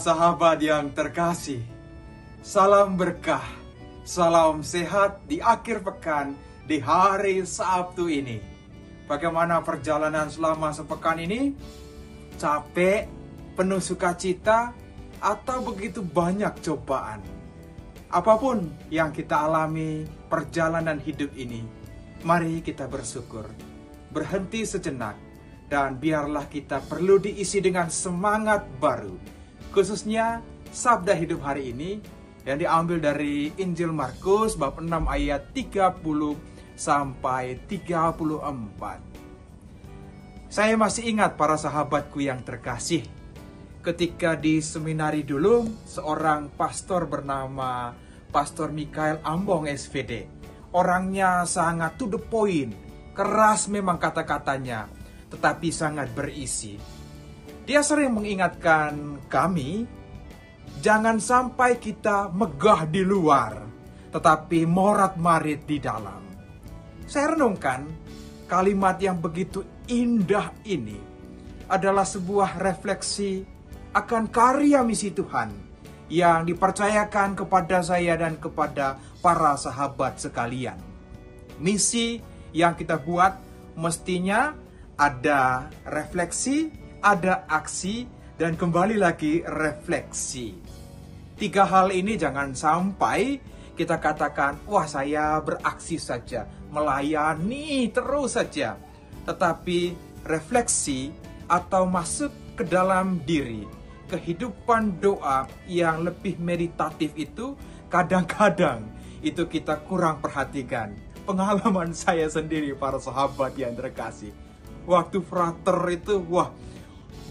sahabat yang terkasih, salam berkah, salam sehat di akhir pekan di hari Sabtu ini. Bagaimana perjalanan selama sepekan ini? Capek, penuh sukacita, atau begitu banyak cobaan? Apapun yang kita alami perjalanan hidup ini, mari kita bersyukur, berhenti sejenak, dan biarlah kita perlu diisi dengan semangat baru. Khususnya Sabda Hidup hari ini yang diambil dari Injil Markus bab 6 ayat 30 sampai 34. Saya masih ingat para sahabatku yang terkasih, ketika di seminari dulu seorang pastor bernama Pastor Mikael Ambong SVD. Orangnya sangat to the point, keras memang kata-katanya, tetapi sangat berisi. Dia sering mengingatkan kami, jangan sampai kita megah di luar, tetapi morat-marit di dalam. Saya renungkan kalimat yang begitu indah ini adalah sebuah refleksi akan karya misi Tuhan yang dipercayakan kepada saya dan kepada para sahabat sekalian. Misi yang kita buat mestinya ada refleksi, ada aksi, dan kembali lagi refleksi. 3 hal ini jangan sampai kita katakan, wah saya beraksi saja, melayani terus saja. Tetapi refleksi atau masuk ke dalam diri, kehidupan doa yang lebih meditatif itu kadang-kadang itu kita kurang perhatikan. Pengalaman saya sendiri para sahabat yang terkasih. Waktu frater itu,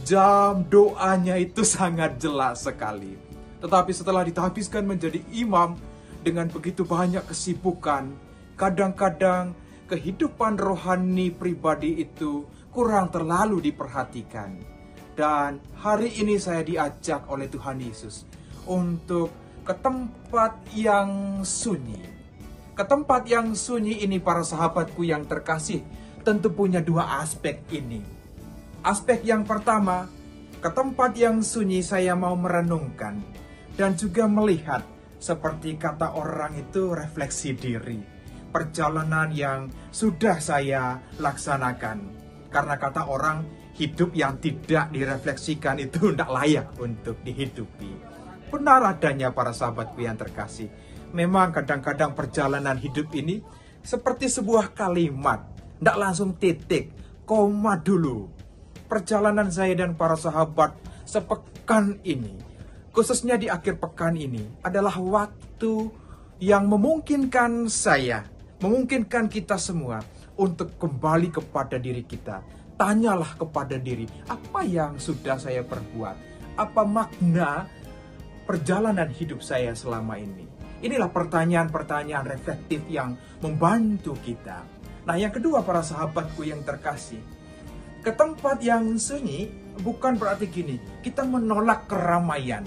jam doanya itu sangat jelas sekali. Tetapi setelah dihabiskan menjadi imam, dengan begitu banyak kesibukan, kadang-kadang kehidupan rohani pribadi itu kurang terlalu diperhatikan. Dan hari ini saya diajak oleh Tuhan Yesus untuk ke tempat yang sunyi. Ke tempat yang sunyi ini para sahabatku yang terkasih tentu punya 2 aspek ini. Aspek yang pertama, ke tempat yang sunyi saya mau merenungkan dan juga melihat seperti kata orang itu refleksi diri. Perjalanan yang sudah saya laksanakan. Karena kata orang, hidup yang tidak direfleksikan itu tidak layak untuk dihidupi. Benar adanya para sahabatku yang terkasih. Memang kadang-kadang perjalanan hidup ini seperti sebuah kalimat. Tidak langsung titik, koma dulu. Perjalanan saya dan para sahabat sepekan ini, khususnya di akhir pekan ini, adalah waktu yang memungkinkan saya, memungkinkan kita semua untuk kembali kepada diri kita. Tanyalah kepada diri, apa yang sudah saya perbuat? Apa makna perjalanan hidup saya selama ini? Inilah pertanyaan-pertanyaan reflektif yang membantu kita. Nah, yang kedua para sahabatku yang terkasih, ke tempat yang sunyi bukan berarti gini, kita menolak keramaian.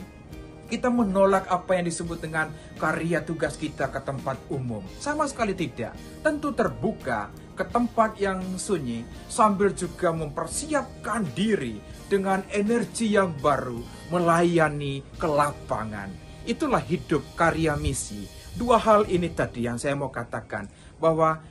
Kita menolak apa yang disebut dengan karya tugas kita ke tempat umum. Sama sekali tidak. Tentu terbuka ke tempat yang sunyi sambil juga mempersiapkan diri dengan energi yang baru melayani ke lapangan. Itulah hidup karya misi. 2 hal ini tadi yang saya mau katakan, bahwa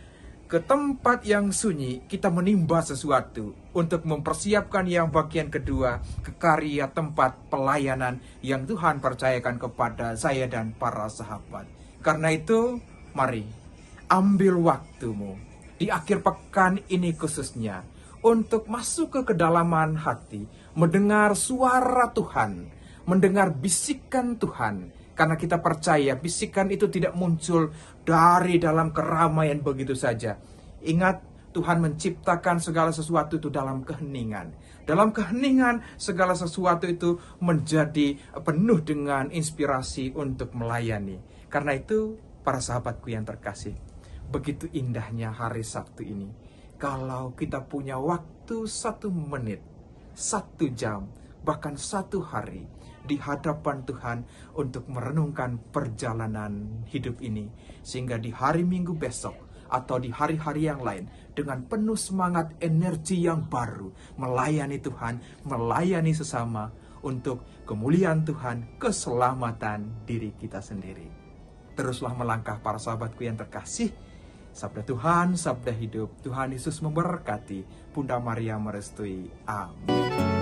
ke tempat yang sunyi kita menimba sesuatu untuk mempersiapkan yang bagian kedua, ke karya tempat pelayanan yang Tuhan percayakan kepada saya dan para sahabat. Karena itu, mari ambil waktumu di akhir pekan ini khususnya untuk masuk ke kedalaman hati, mendengar suara Tuhan, mendengar bisikan Tuhan. Karena kita percaya bisikan itu tidak muncul dari dalam keramaian begitu saja. Ingat, Tuhan menciptakan segala sesuatu itu dalam keheningan. Dalam keheningan, segala sesuatu itu menjadi penuh dengan inspirasi untuk melayani. Karena itu, para sahabatku yang terkasih, begitu indahnya hari Sabtu ini. Kalau kita punya waktu 1 menit, 1 jam, bahkan 1 hari, di hadapan Tuhan untuk merenungkan perjalanan hidup ini. Sehingga di hari Minggu besok atau di hari-hari yang lain dengan penuh semangat energi yang baru melayani Tuhan, melayani sesama untuk kemuliaan Tuhan, keselamatan diri kita sendiri. Teruslah melangkah para sahabatku yang terkasih. Sabda Tuhan, sabda hidup. Tuhan Yesus memberkati. Bunda Maria merestui. Amin.